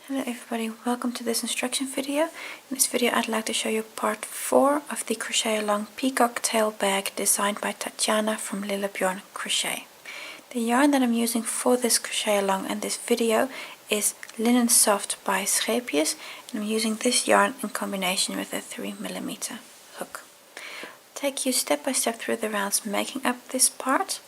Hello everybody, welcome to this instruction video. In this video I'd like to show you part 4 of the Crochet Along Peacock Tail Bag designed by Tatiana from Lillebjorn Crochet. The yarn that I'm using for this Crochet Along and this video is Linen Soft by Scheepjes, and I'm using this yarn in combination with a 3mm hook. Take you step by step through the rounds making up this part.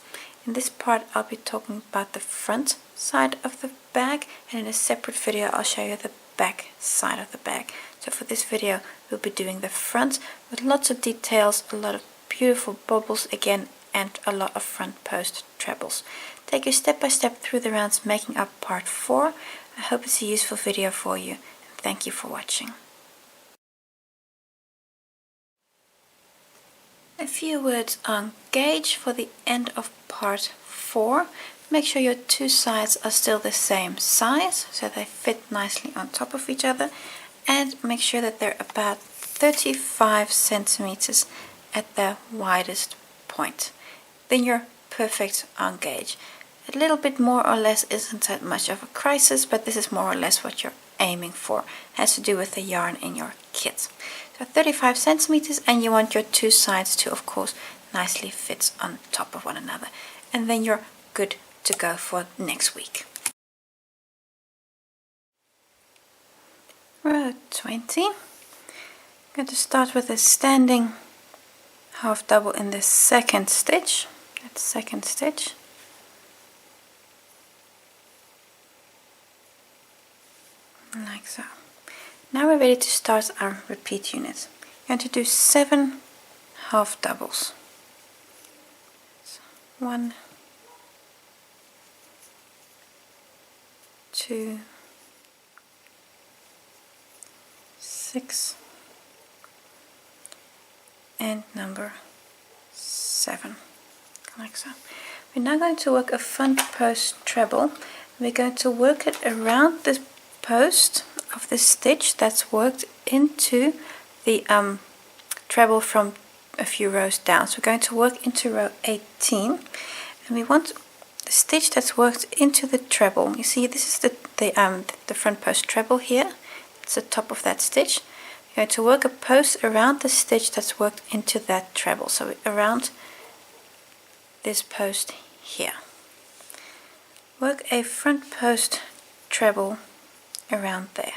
In this part I'll be talking about the front side of the bag, and in a separate video I'll show you the back side of the bag. So for this video we'll be doing the front with lots of details, a lot of beautiful bobbles again, and a lot of front post trebles. Take you step by step through the rounds making up part 4. I hope it's a useful video for you, and thank you for watching. A few words on gauge for the end of part 4. Make sure your two sides are still the same size so they fit nicely on top of each other, and make sure that they're about 35 centimeters at their widest point. Then you're perfect on gauge. A little bit more or less isn't that much of a crisis, but this is more or less what you're aiming for. It has to do with the yarn in your kit. So 35 centimeters, and you want your two sides to of course nicely fit on top of one another, and then you're good to go for next week. Row 20. I'm going to start with a standing half double in the second stitch. That's second stitch. Like so. Now we're ready to start our repeat unit. We're going to do 7 half doubles. So 1, 2, 6, and number 7, like so. We're now going to work a front post treble. We're going to work it around the post of the stitch that's worked into the treble from a few rows down. So we're going to work into row 18, and we want the stitch that's worked into the treble. You see, this is the front post treble here. It's the top of that stitch. We're going to work a post around the stitch that's worked into that treble. So around this post here. Work a front post treble around there.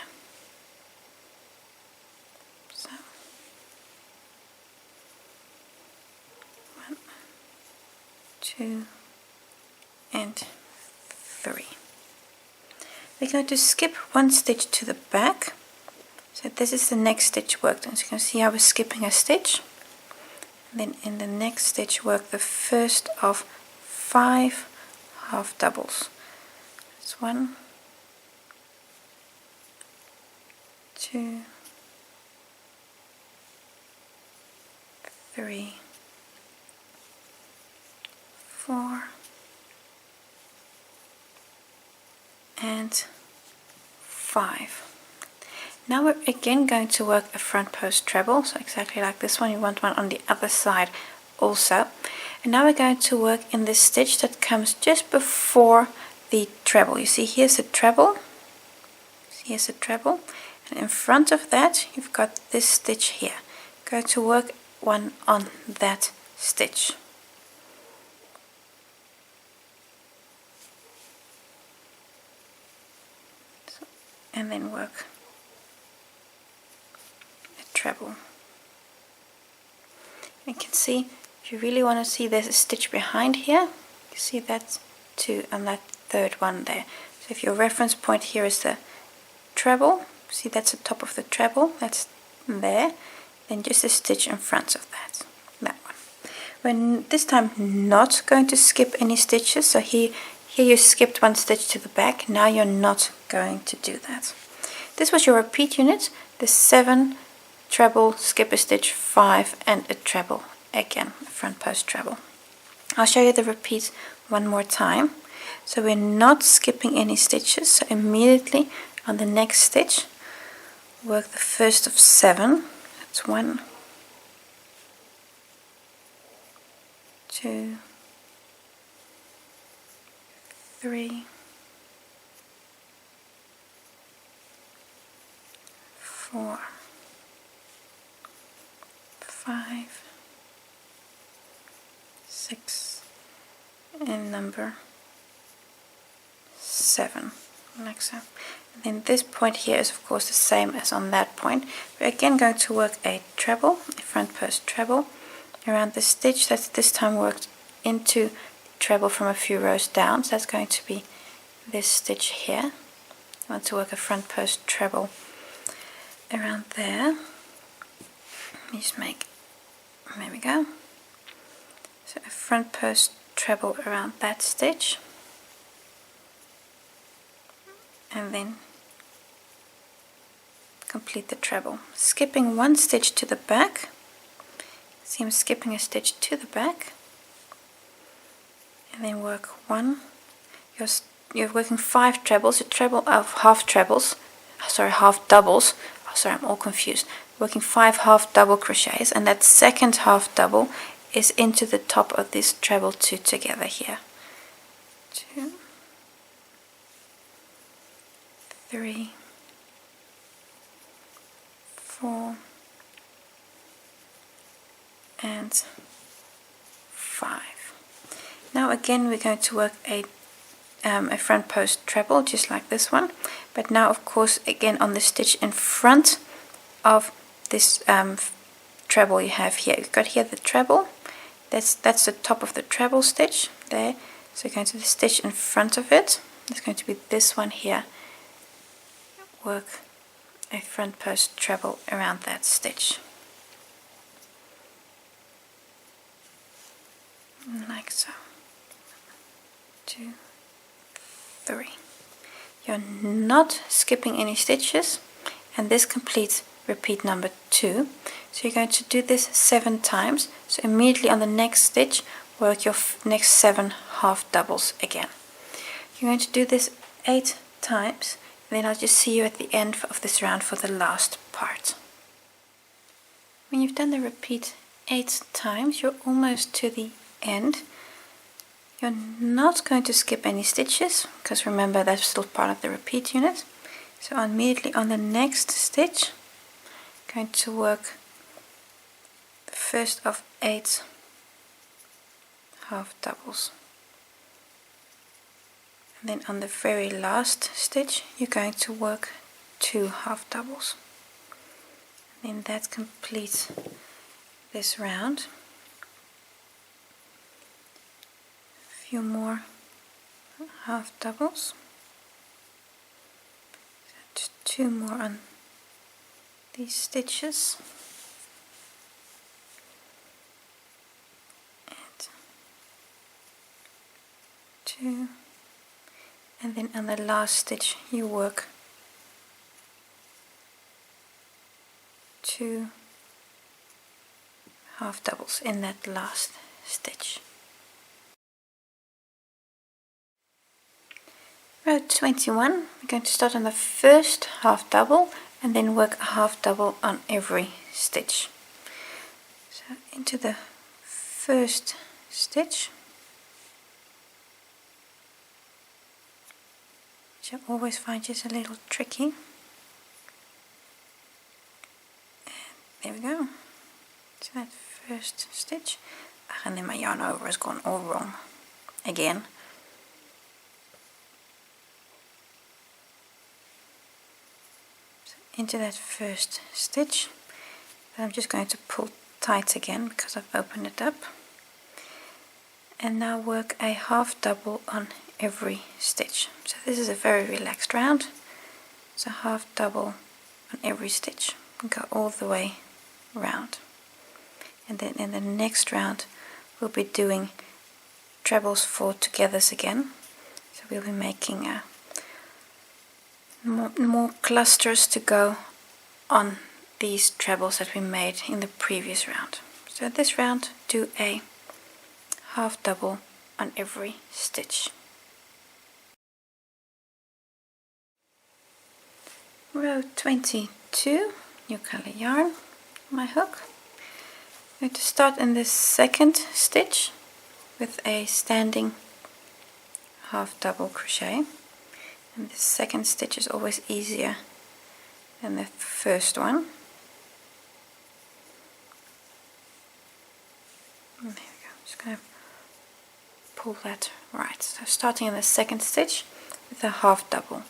So 1, 2, and 3. We're going to skip one stitch to the back. So this is the next stitch worked, and so you can see how we're skipping a stitch. And then in the next stitch work the first of 5 half doubles. That's 1, 2, 3, 4, and 5. Now we're again going to work a front post treble, so exactly like this one. You want one on the other side also. And now we're going to work in this stitch that comes just before the treble. You see, here's the treble. Here's the treble. And in front of that you've got this stitch here. Go to work one on that stitch. So, and then work a treble. You can see, if you really want to see, there's a stitch behind here. You see that two and that third one there. So if your reference point here is the treble, see that's the top of the treble, that's there, then just a stitch in front of that one. We're this time not going to skip any stitches, so here you skipped one stitch to the back, now you're not going to do that. This was your repeat unit, the 7 treble, skip a stitch, 5, and a treble again, a front post treble. I'll show you the repeat one more time. So we're not skipping any stitches, so immediately on the next stitch work the first of 7. That's 1, 2, 3, 4, 5, 6, and number 7, like so. And then this point here is of course the same as on that point. We're again going to work a treble, a front post treble, around the stitch that's this time worked into the treble from a few rows down. So that's going to be this stitch here. I want to work a front post treble around there. Let me just make, there we go. So a front post treble around that stitch, and then complete the treble, skipping one stitch to the back. See, I'm skipping a stitch to the back, and then work one. You're working 5 trebles, a treble of half doubles. Sorry, I'm all confused. Working 5 half double crochets, and that second half double is into the top of this treble 2 together here. 2, 3, 4, and 5. Now again we're going to work a front post treble just like this one, but now of course again on the stitch in front of this treble you have here. You've got here the treble, that's the top of the treble stitch there, so you're going to the stitch in front of it. It's going to be this one here. Work a front post treble around that stitch, like so. 2, 3. You're not skipping any stitches, and this completes repeat number 2. So you're going to do this 7 times. So immediately on the next stitch work your next 7 half doubles again. You're going to do this 8 times, and then I'll just see you at the end of this round for the last part. When you've done the repeat 8 times, you're almost to the end. You're not going to skip any stitches, because remember that's still part of the repeat unit. So immediately on the next stitch, I'm going to work the first of 8 half doubles. And then on the very last stitch, you're going to work 2 half doubles. And then that completes this round. Few more half doubles, just 2 more on these stitches, and 2, and then on the last stitch you work 2 half doubles in that last stitch. Row 21, we're going to start on the first half double and then work a half double on every stitch. So into the first stitch, which I always find just a little tricky. And there we go. So that first stitch, and then my yarn over has gone all wrong again. Into that first stitch, then I'm just going to pull tight again because I've opened it up, and now work a half double on every stitch. So this is a very relaxed round. It's a half double on every stitch and go all the way round. And then in the next round we'll be doing trebles 4 togethers again. So we'll be making more clusters to go on these trebles that we made in the previous round. So this round do a half double on every stitch. Row 22, new color yarn, my hook. I'm going to start in this second stitch with a standing half double crochet. And the second stitch is always easier than the first one. And there we go. I'm just going to pull that right. So starting in the second stitch with a half double.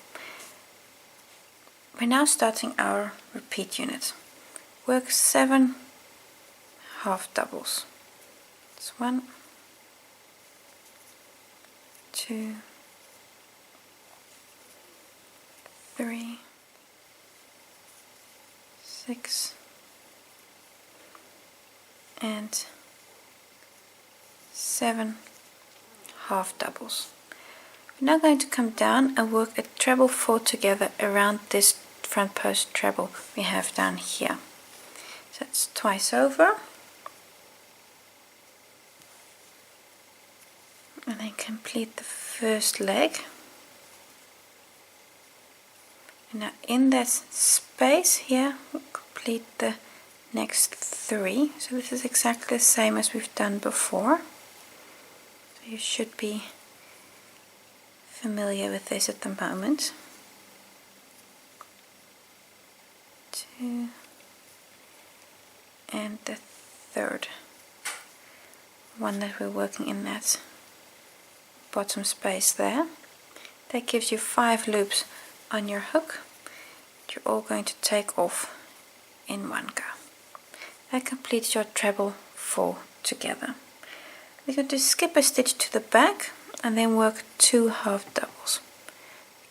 We're now starting our repeat unit. Work 7 half doubles. It's 1, 2, 3, 6, and 7 half doubles. We're now going to come down and work a treble 4 together around this front post treble we have down here. So it's twice over, and then complete the first leg. And now in that space here, we'll complete the next 3. So this is exactly the same as we've done before. So you should be familiar with this at the moment. 2, and the third one that we're working in that bottom space there. That gives you 5 loops on your hook that you're all going to take off in one go. That completes your treble 4 together. We're going to skip a stitch to the back and then work 2 half doubles.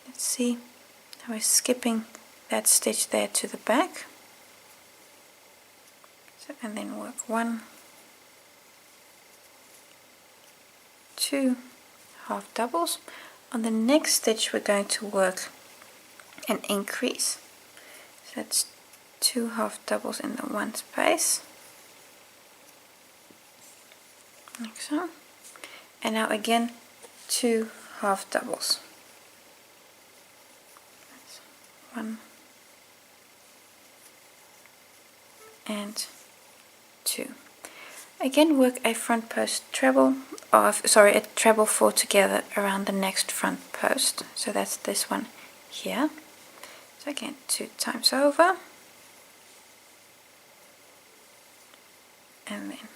Let's see how we're skipping that stitch there to the back. So, and then work 1, 2 half doubles. On the next stitch we're going to work an increase. So that's 2 half doubles in the one space, like so. And now again 2 half doubles. That's 1 and 2. Again work a front post treble, a treble 4 together around the next front post. So that's this one here. So again 2 times over, and then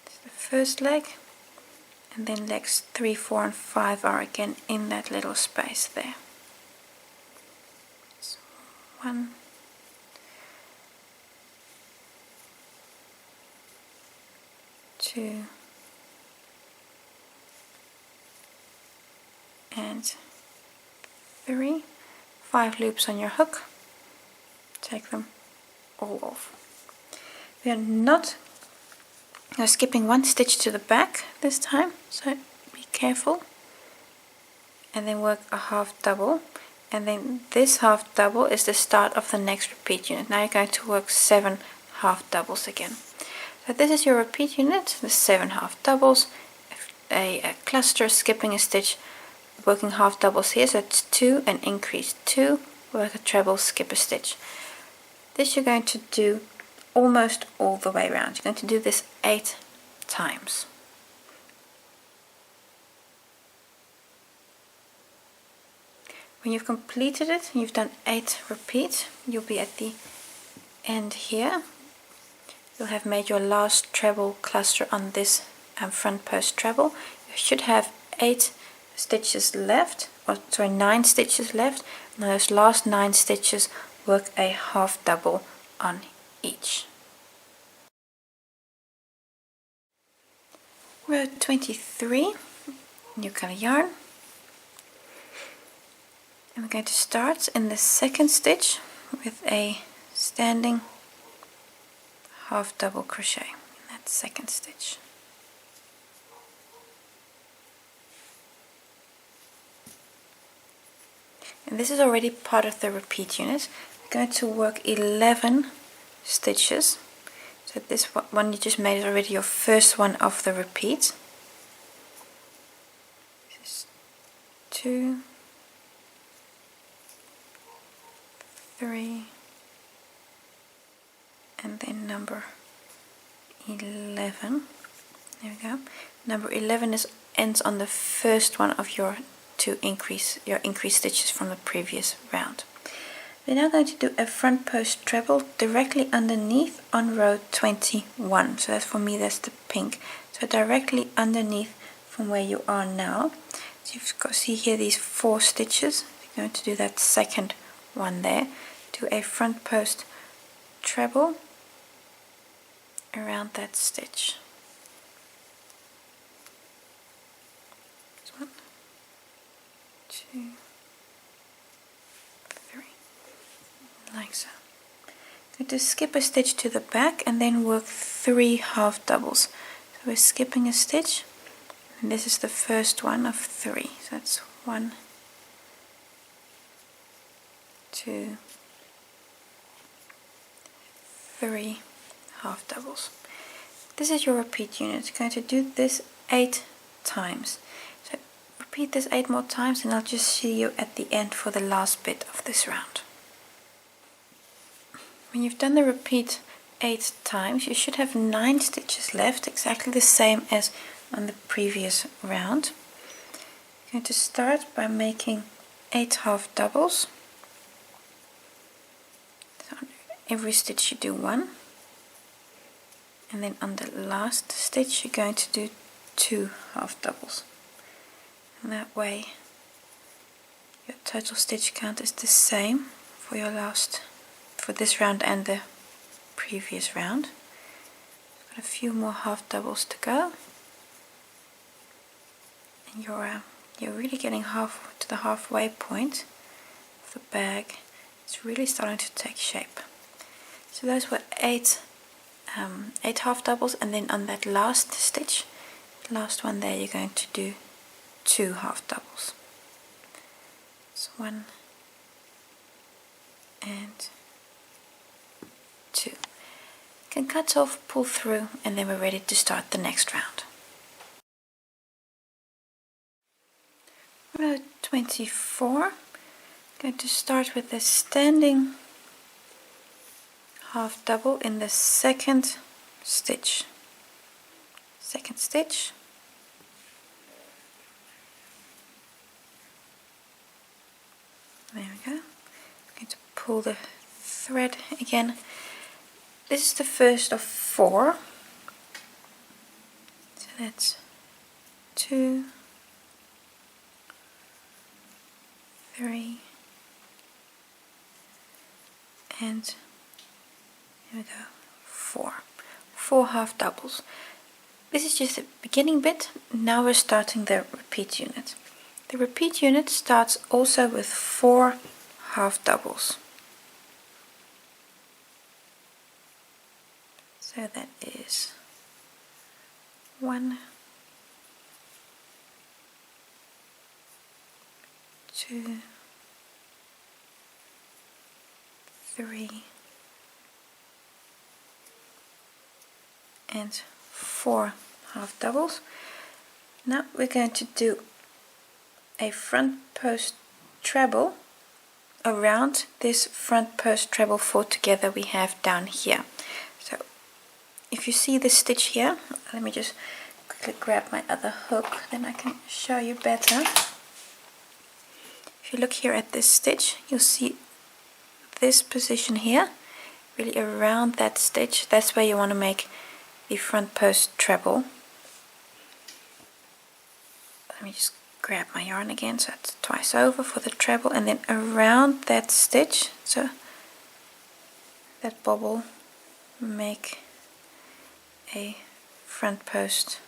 the first leg, and then legs 3, 4 and 5 are again in that little space there. So 1, 2, and 3. 5 loops on your hook. Take them all off. We are not skipping 1 stitch to the back this time, so be careful. And then work a half double, and then this half double is the start of the next repeat unit. Now you're going to work 7 half doubles again. So this is your repeat unit, the 7 half doubles, a cluster, skipping a stitch, working half doubles here, so it's 2 and increase 2, work a treble, skip a stitch. This you're going to do almost all the way around. You're going to do this 8 times. When you've completed it, you've done 8 repeats, you'll be at the end here. You'll have made your last treble cluster on this front post treble. You should have 8 stitches left, or sorry, 9 stitches left. Now those last 9 stitches work a half double on each. Row 23, new color yarn, and we're going to start in the second stitch with a standing half double crochet in that second stitch. And this is already part of the repeat unit. We're going to work 11 stitches. So this one you just made is already your first one of the repeat. This is 2, 3, and then number 11. There we go. Number 11 ends on the first one of your increase stitches from the previous round. We're now going to do a front post treble directly underneath on row 21. So that's, for me, that's the pink. So directly underneath from where you are now. So you've got, see here, these 4 stitches. You're going to do that second one there. Do a front post treble around that stitch. That's 1, 2, 3, like so. I'm going to skip a stitch to the back and then work 3 half doubles. So we're skipping a stitch, and this is the first one of 3. So that's 1, 2, 3 half doubles. This is your repeat unit. You're going to do this 8 times. So repeat this 8 more times, and I'll just see you at the end for the last bit of this round. When you've done the repeat 8 times, you should have 9 stitches left, exactly the same as on the previous round. You're going to start by making 8 half doubles. So on every stitch you do 1, and then on the last stitch you're going to do 2 half doubles, and that way your total stitch count is the same for your for this round and the previous round. Got a few more half doubles to go, and you're really getting to the halfway point of the bag. It's really starting to take shape. So those were 8 half doubles, and then on that last stitch, last one there, you're going to do 2 half doubles. So 1 and 2. You can cut off, pull through, and then we're ready to start the next round. Row 24. I'm going to start with a standing half double in the second stitch. Second stitch. There we go. I'm going to pull the thread again. This is the first of 4. So that's 2, 3, and here we go, 4. 4 half doubles. This is just the beginning bit. Now we're starting the repeat unit. The repeat unit starts also with 4 half doubles. So that is 1, 2, 3, and 4 half doubles. Now we're going to do a front post treble around this front post treble 4 together we have down here. So if you see this stitch here, let me just quickly grab my other hook, then I can show you better. If you look here at this stitch, you'll see this position here, really around that stitch. That's where you want to make the front post treble. Let me just grab my yarn again, so it's twice over for the treble, and then around that stitch, so that bobble, make a front post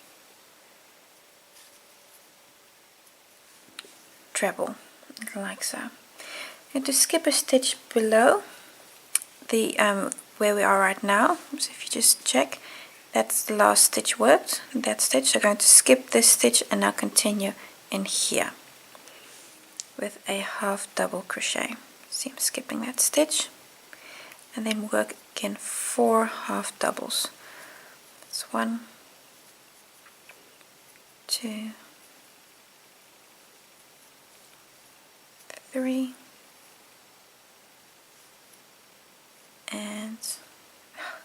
treble, like so. I'm going to skip a stitch below the where we are right now. So if you just check, that's the last stitch worked, that stitch. So I'm going to skip this stitch and now continue in here with a half double crochet. See, I'm skipping that stitch, and then work again 4 half doubles. That's 1, 2, 3, and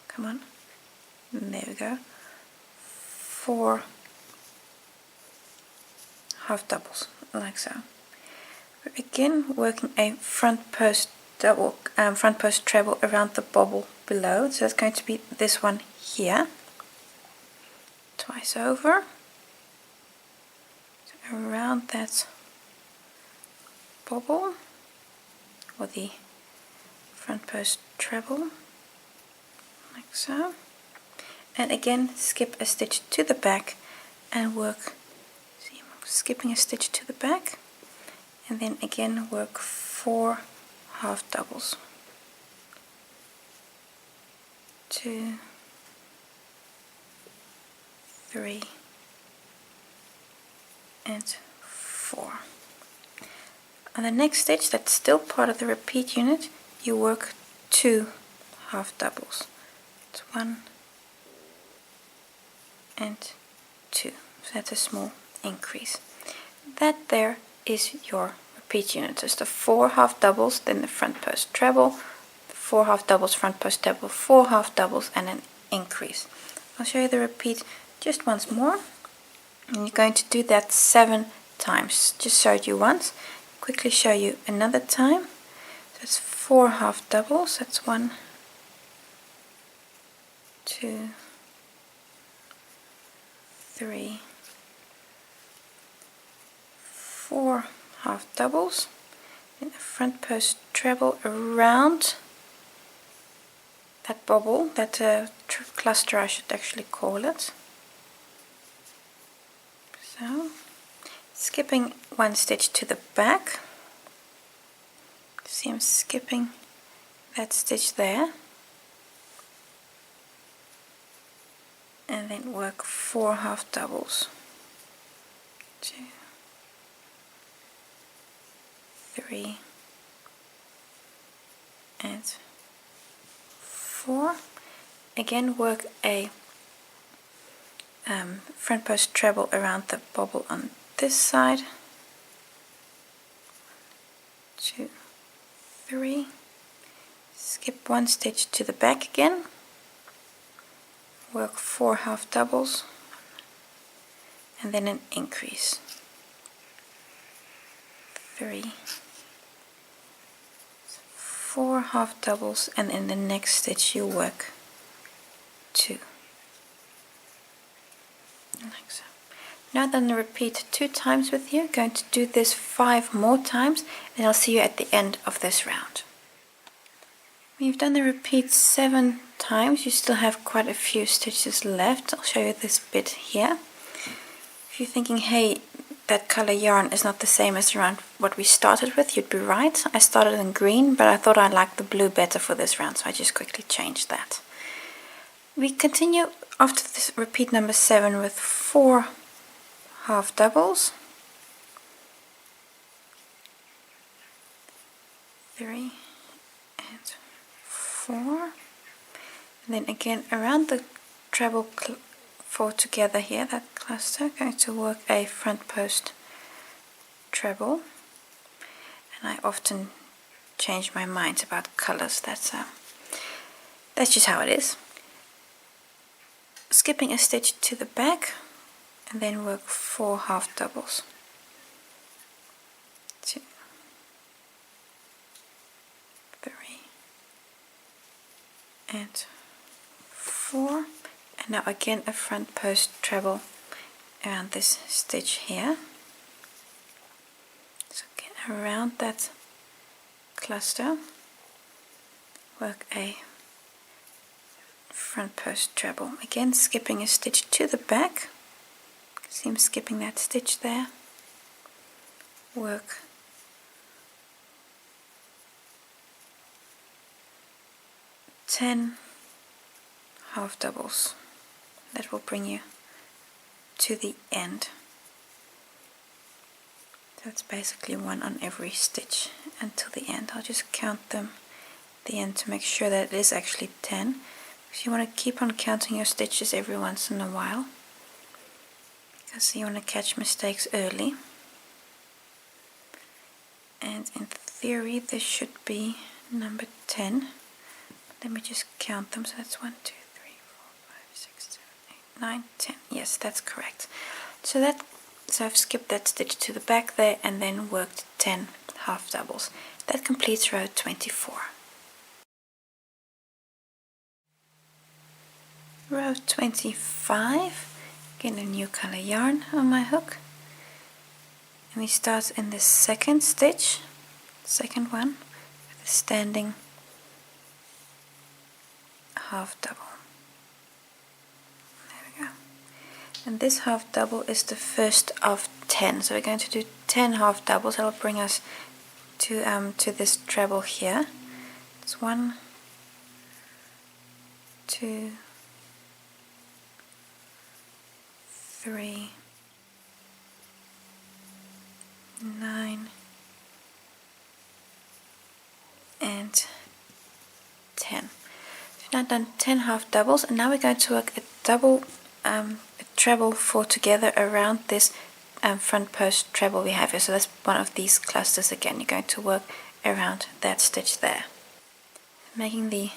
come on, there we go, 4 half doubles, like so. We're again working a front post double front post treble around the bobble below. So that's going to be this one here. Twice over. So around that bobble, or the front post treble, like so. And again, skip a stitch to the back and work, see, I'm skipping a stitch to the back, and then again work 4 half doubles. 2, 3, and 4. On the next stitch, that's still part of the repeat unit, you work 2 half doubles. It's 1 and 2. So that's a small increase. That there is your repeat unit. Just the 4 half doubles, then the front post treble, 4 half doubles, front post treble, 4 half doubles, and an increase. I'll show you the repeat just once more. And you're going to do that 7 times. Just showed you once. Quickly show you another time. So it's 4 half doubles. That's 1, 2, 3, 4 half doubles. Then a front post treble around that bobble, that cluster I should actually call it. So, skipping 1 stitch to the back. See, I'm skipping that stitch there. And then work 4 half doubles. 2, 3, and 4. Again, work a front post treble around the bobble on this side. 2, 3. Skip 1 stitch to the back again. Work 4 half doubles, and then an increase. 3, 4 half doubles, and in the next stitch you work 2. Like so. Now then, repeat 2 times with you. Going to do this 5 more times, and I'll see you at the end of this round. When you've done the repeat 7 times, you still have quite a few stitches left. I'll show you this bit here. If you're thinking, hey, that color yarn is not the same as around what we started with, you'd be right. I started in green, but I thought I liked the blue better for this round, so I just quickly changed that. We continue after this repeat number 7 with 4 half doubles. 3 and 4. And then again around the treble 4 together here, that cluster, going to work a front post treble. And I often change my mind about colors. That's just how it is. Skipping a stitch to the back, and then work 4 half doubles. 2, 3, and 4. And now again a front post treble around this stitch here. So again around that cluster, work a front post treble. Again skipping a stitch to the back. See, I'm skipping that stitch there. Work 10 half doubles. That will bring you to the end. That's basically 1 on every stitch until the end. I'll just count them at the end to make sure that it is actually 10. Because you want to keep on counting your stitches every once in a while, because you want to catch mistakes early. And in theory this should be number 10. Let me just count them. So that's 1, 2, 3, 4, 5, 6, 7, 8, 9, 10. Yes, that's correct. So I've skipped that stitch to the back there and then worked 10 half doubles. That completes row 24. Row 25, get a new color yarn on my hook, and we start in the second stitch, second one, with a standing half double. There we go. And this half double is the first of 10, so we're going to do 10 half doubles. That'll bring us to this treble here. It's 1, 2, 3, 9, and 10. We've now done 10 half doubles, and now we're going to work a treble 4 together around this front post treble we have here. So that's one of these clusters again. You're going to work around that stitch there, making the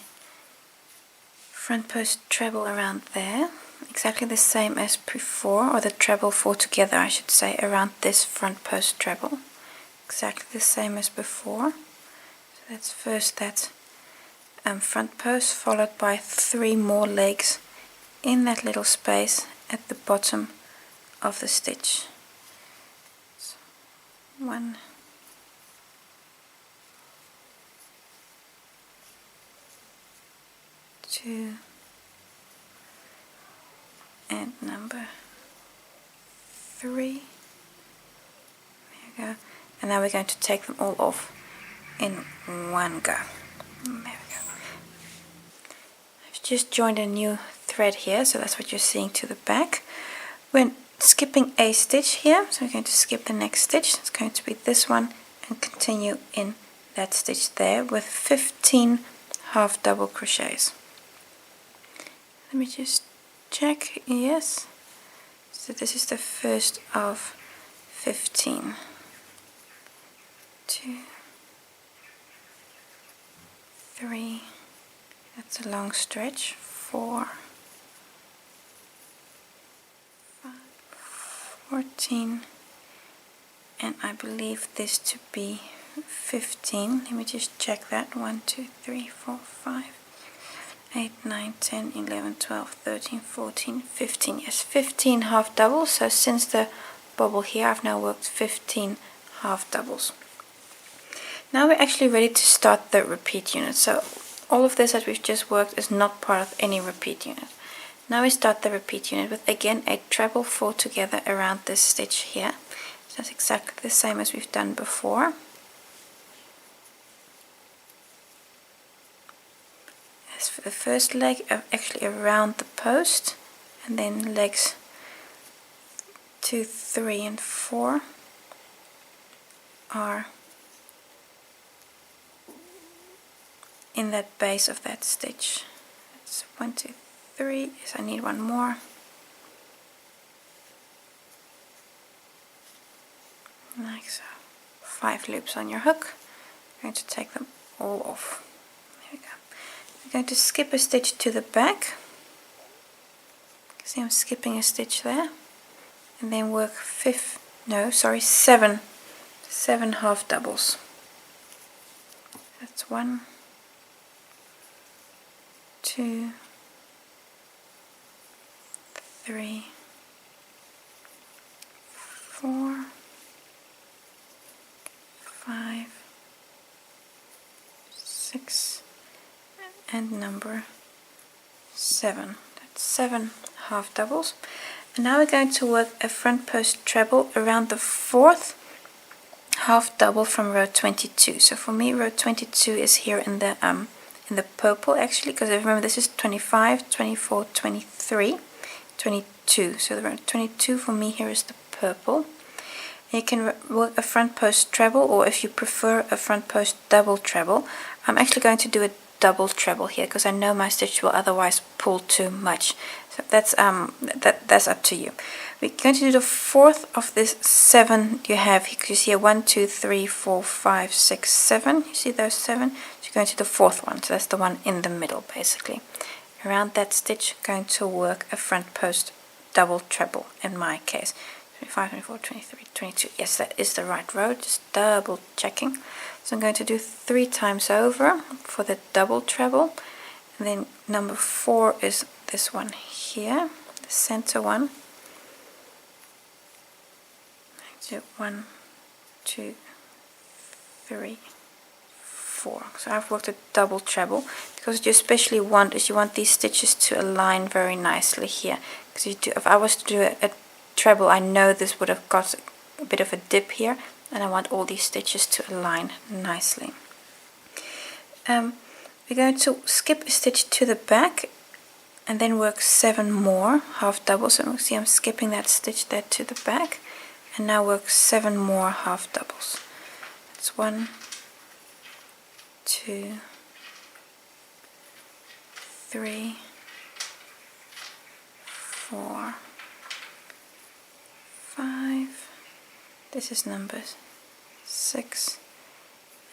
front post treble around there, exactly the same as before, or the treble 4 together I should say, around this front post treble, exactly the same as before. So that's first that front post, followed by 3 more legs in that little space at the bottom of the stitch. So 1, 2, and number 3. There we go. And now we're going to take them all off in one go. There we go. I've just joined a new thread here, so that's what you're seeing to the back. We're skipping a stitch here, so we're going to skip the next stitch. It's going to be this one and continue in that stitch there with 15 half double crochets. Let me just check. Yes, so this is the first of 15. 2, 3, that's a long stretch. 4, 5, 14, and I believe this to be 15. Let me just check that. 1, 2, 3, 4, 5, 8, 9, 10, 11, 12, 13, 14, 15. Yes, 15 half doubles. So since the bobble here, I've now worked 15 half doubles. Now we're actually ready to start the repeat unit. So all of this that we've just worked is not part of any repeat unit. Now we start the repeat unit with again a treble 4 together around this stitch here. So that's exactly the same as we've done before. As for the first leg, actually around the post, and then legs 2, 3, and 4 are in that base of that stitch. That's 1, 2, 3. Yes, I need one more. Like so. 5 loops on your hook. I'm going to take them all off. There we go. I'm going to skip a stitch to the back. See, I'm skipping a stitch there, and then work 7 half doubles. That's 1, 2, 3, 4, 5, 6, and number 7. That's 7 half doubles. And now we're going to work a front post treble around the 4th half double from row 22. So for me, row 22 is here in the purple actually, because remember this is 25, 24, 23, 22. So the row 22 for me here is the purple. And you can work a front post treble, or if you prefer a front post double treble. I'm actually going to do a double treble here because I know my stitch will otherwise pull too much. So that's up to you. We're going to do the 4th of this 7 you have here. You see a 1, 2, 3, 4, 5, 6, 7. You see those 7? So you're going to the 4th one. So that's the one in the middle basically. Around that stitch, going to work a front post double treble in my case. So 25, 24, 23, 22. Yes, that is the right row, just double checking. So I'm going to do 3 times over for the double treble, and then number 4 is this one here, the center one. So 1, 2, 3, 4. So I've worked a double treble, because what you especially want is you want these stitches to align very nicely here. Because if I was to do a treble, I know this would have got a bit of a dip here, and I want all these stitches to align nicely. We're going to skip a stitch to the back and then work 7 more half doubles. So you see I'm skipping that stitch there to the back, and now work 7 more half doubles. That's 1, 2, 3, 4, 5. This is number 6,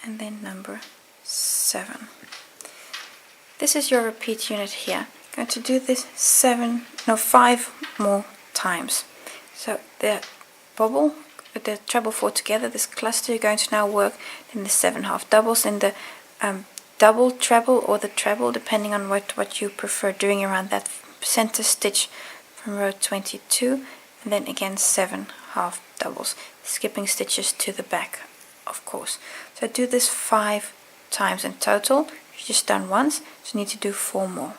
and then number 7. This is your repeat unit here. I'm going to do this 5 more times. So the bobble with the treble 4 together, this cluster, you're going to now work in the 7 half doubles, in the double treble or the treble, depending on what you prefer doing around that center stitch from row 22, and then again 7 half doubles, skipping stitches to the back, of course. So do this 5 times in total. You've just done once, so you need to do 4 more.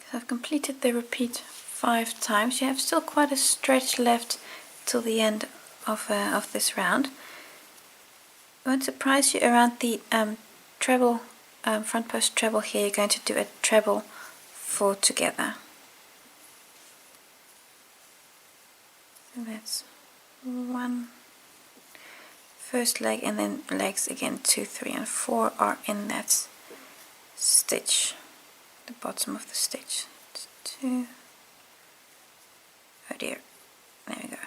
So I've completed the repeat 5 times. You have still quite a stretch left till the end of this round. I won't surprise you, around the treble, front post treble here, you're going to do a treble 4 together. So that's 1 first leg, and then legs again 2, 3, and 4 are in that stitch, the bottom of the stitch. It's 2, oh dear, there we go,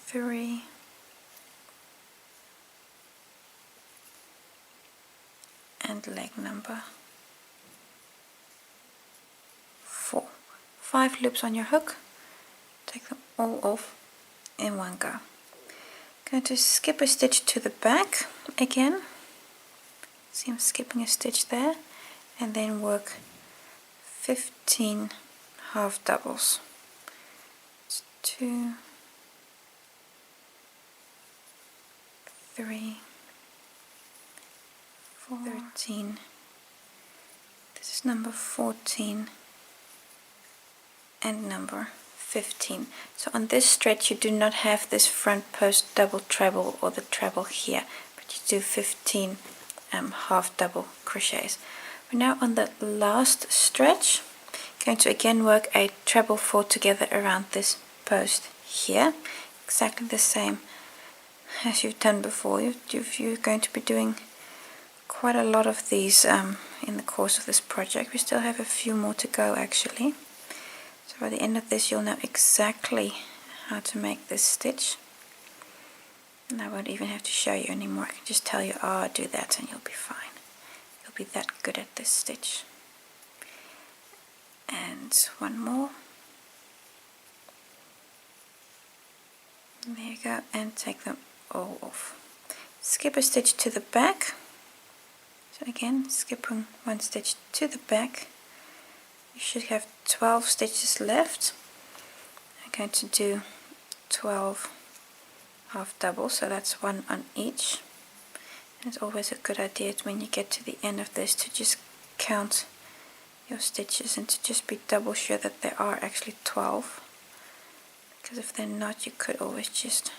3, and leg number 4. 5 loops on your hook, take them all off in one go. Going to skip a stitch to the back again. See, I'm skipping a stitch there, and then work 15 half doubles. It's 2, 3, 4, 13. This is number 14 and number 15. So on this stretch you do not have this front post double treble or the treble here, but you do 15 half double crochets. We're now on the last stretch. Going to again work a treble 4 together around this post here, exactly the same as you've done before. You're going to be doing quite a lot of these in the course of this project. We still have a few more to go actually. So by the end of this you'll know exactly how to make this stitch, and I won't even have to show you anymore. I can just tell you, oh, do that, and you'll be fine. You'll be that good at this stitch. And one more. And there you go, and take them all off. Skip a stitch to the back. So again, skipping 1 stitch to the back. You should have 12 stitches left. I'm going to do 12 half doubles, so that's 1 on each. And it's always a good idea when you get to the end of this to just count your stitches and to just be double sure that there are actually 12. Because if they're not, you could always just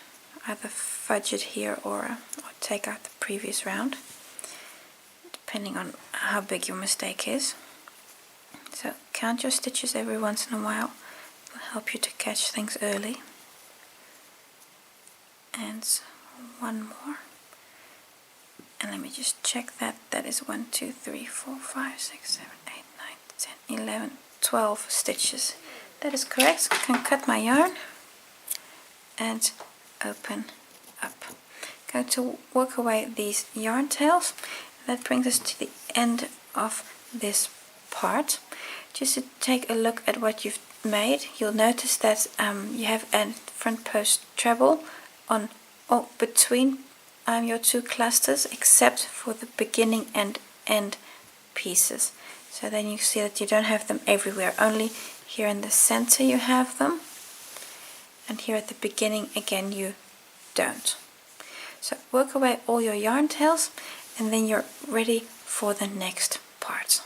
either fudge it here or take out the previous round, depending on how big your mistake is. So count your stitches every once in a while. It will help you to catch things early. And one more. And let me just check that. That is 1, 2, 3, 4, 5, 6, 7, 8, 9, 10, 11, 12 stitches. That is correct. So I can cut my yarn and open up. I'm going to work away these yarn tails. That brings us to the end of this part. Just to take a look at what you've made, you'll notice that you have a front post treble on between your two clusters, except for the beginning and end pieces. So then you see that you don't have them everywhere, only here in the center you have them, and here at the beginning again you don't. So work away all your yarn tails, and then you're ready for the next part.